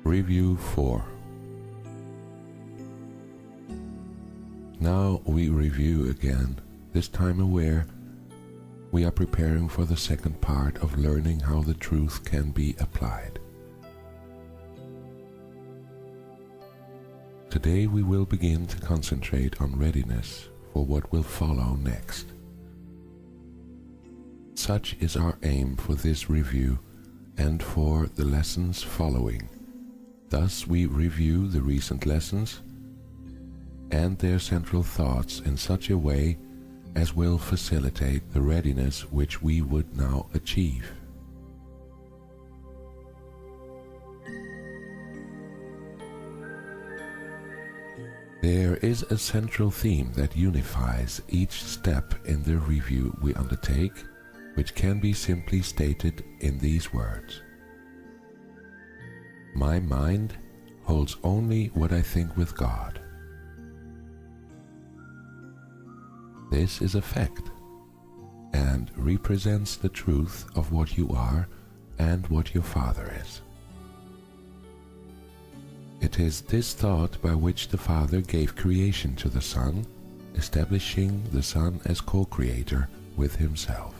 Review 4. Now we review again, this time aware we are preparing for the second part of learning how the truth can be applied. Today we will begin to concentrate on readiness for what will follow next. Such is our aim for this review and for the lessons following. Thus we review the recent lessons and their central thoughts in such a way as will facilitate the readiness which we would now achieve. There is a central theme that unifies each step in the review we undertake, which can be simply stated in these words. My mind holds only what I think with God. This is a fact, and represents the truth of what you are and what your Father is. It is this thought by which the Father gave creation to the Son, establishing the Son as co-creator with Himself.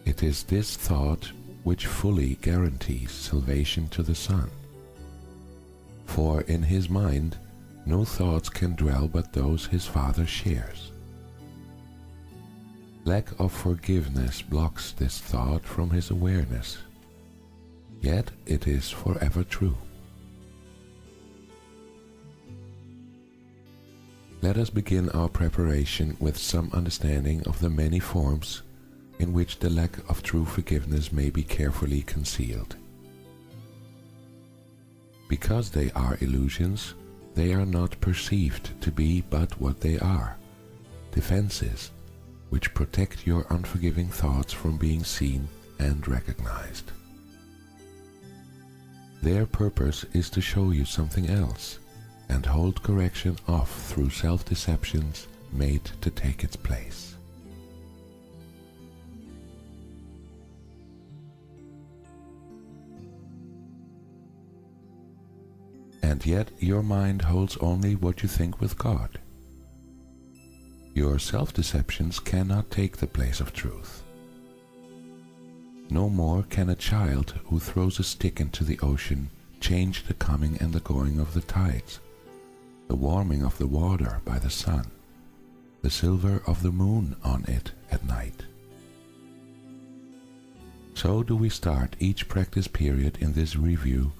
It is this thought which fully guarantees salvation to the Son. For in His mind, no thoughts can dwell but those His Father shares. Lack of forgiveness blocks this thought from His awareness, yet it is forever true. Let us begin our preparation with some understanding of the many forms in which the lack of true forgiveness may be carefully concealed. Because they are illusions, they are not perceived to be but what they are, defenses which protect your unforgiving thoughts from being seen and recognized. Their purpose is to show you something else and hold correction off through self-deceptions made to take its place. And yet your mind holds only what you think with God. Your self-deceptions cannot take the place of truth. No more can a child who throws a stick into the ocean change the coming and the going of the tides, the warming of the water by the sun, the silver of the moon on it at night. So do we start each practice period in this review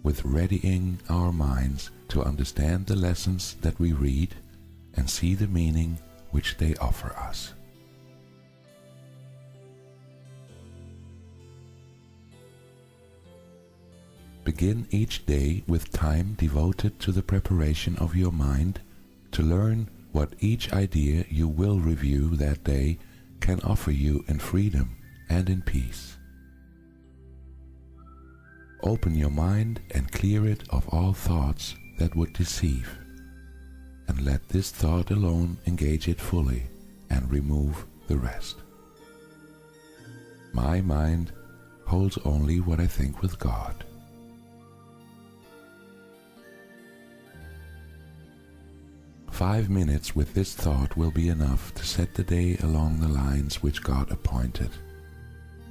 with readying our minds to understand the lessons that we read and see the meaning which they offer us. Begin each day with time devoted to the preparation of your mind to learn what each idea you will review that day can offer you in freedom and in peace. Open your mind and clear it of all thoughts that would deceive, and let this thought alone engage it fully and remove the rest. My mind holds only what I think with God. "5 minutes with this thought will be enough to set the day along the lines which God appointed,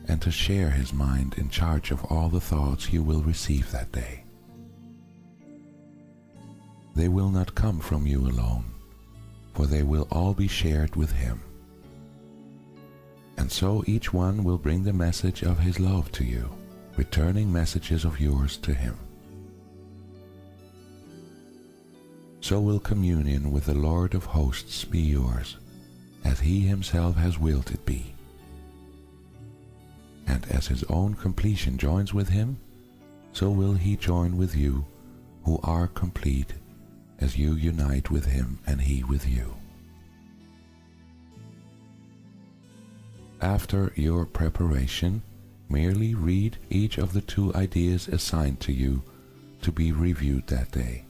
and to share His mind in charge of all the thoughts you will receive that day. They will not come from you alone, for they will all be shared with Him. And so each one will bring the message of His love to you, returning messages of yours to Him. So will communion with the Lord of hosts be yours, as He Himself has willed it be. And as His own completion joins with Him, so will He join with you, who are complete, as you unite with Him and He with you. After your preparation, merely read each of the 2 ideas assigned to you to be reviewed that day.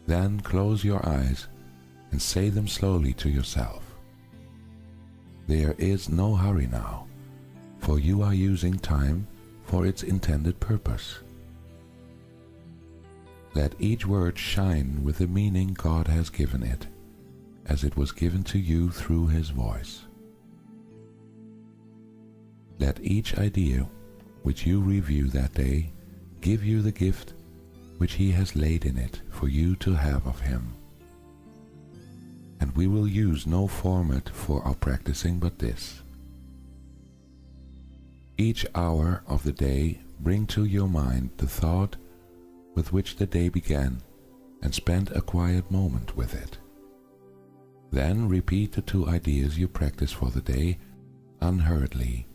Then close your eyes and say them slowly to yourself. There is no hurry now, for you are using time for its intended purpose. Let each word shine with the meaning God has given it, as it was given to you through His voice. Let each idea which you review that day give you the gift which He has laid in it for you to have of Him. And we will use no format for our practicing but this. Each hour of the day bring to your mind the thought with which the day began, and spend a quiet moment with it. Then repeat the 2 ideas you practice for the day unhurriedly,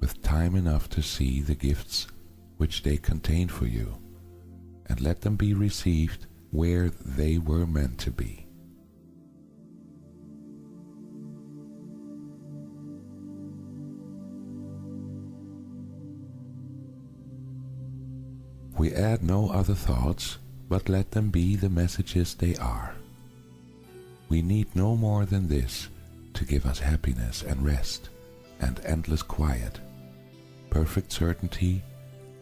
with time enough to see the gifts which they contain for you, and let them be received where they were meant to be. We add no other thoughts, but let them be the messages they are. We need no more than this to give us happiness and rest and endless quiet, perfect certainty,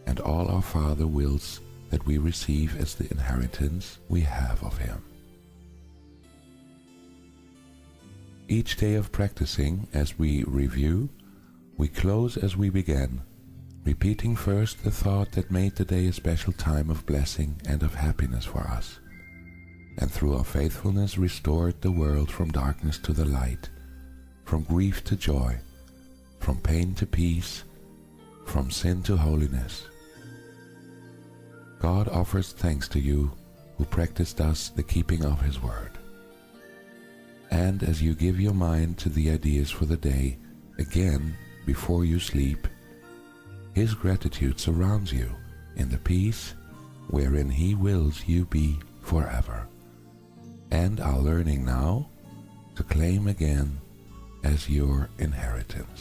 and all our Father wills that we receive as the inheritance we have of Him. Each day of practicing, as we review, we close as we began, repeating first the thought that made the day a special time of blessing and of happiness for us, and through our faithfulness restored the world from darkness to the light, from grief to joy, from pain to peace, from sin to holiness. God offers thanks to you who practice thus the keeping of His word. And as you give your mind to the ideas for the day, again before you sleep, His gratitude surrounds you in the peace wherein He wills you be forever, and are learning now to claim again as your inheritance.